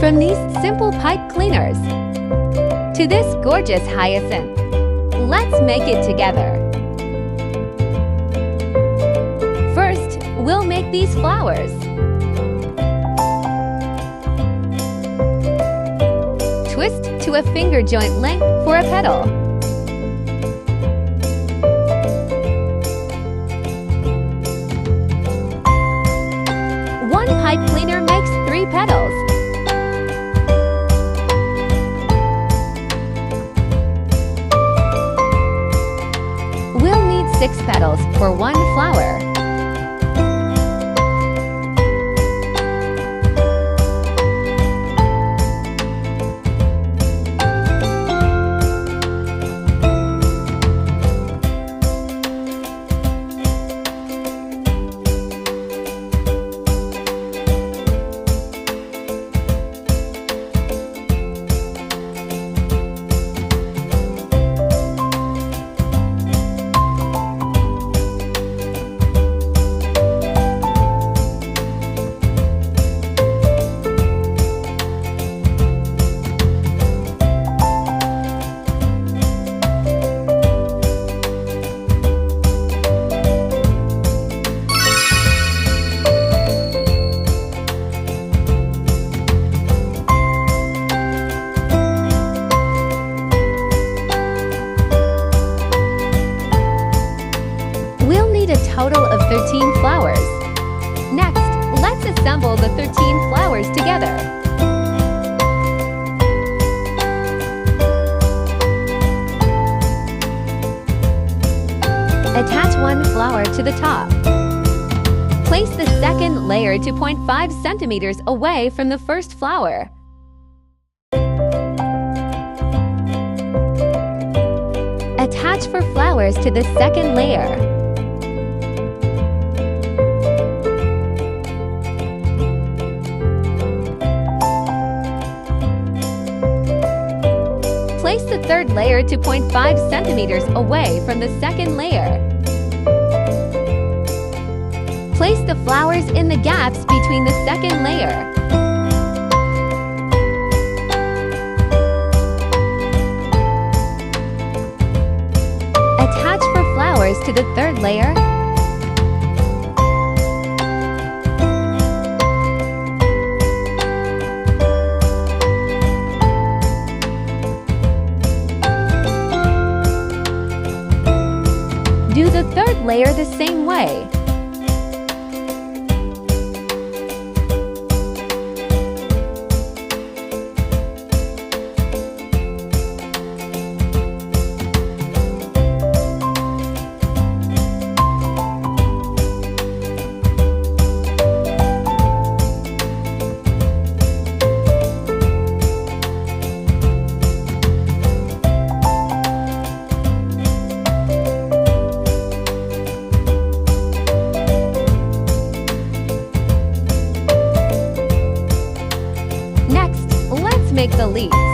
From these simple pipe cleaners to this gorgeous hyacinth, let's make it together. First, we'll make these flowers. Twist to a finger joint length for a petal. One pipe cleaner makes 3 petals. We'll need 6 petals for 1 flower. A total of 13 flowers. Next, let's assemble the 13 flowers together. Attach 1 flower to the top. Place the second layer 2.5 centimeters away from the first flower. Attach 4 flowers to the second layer. Place the third layer 2.5 centimeters away from the second layer. Place the flowers in the gaps between the second layer. Attach 4 flowers to the third layer. Do the third layer the same way. Make the leaves.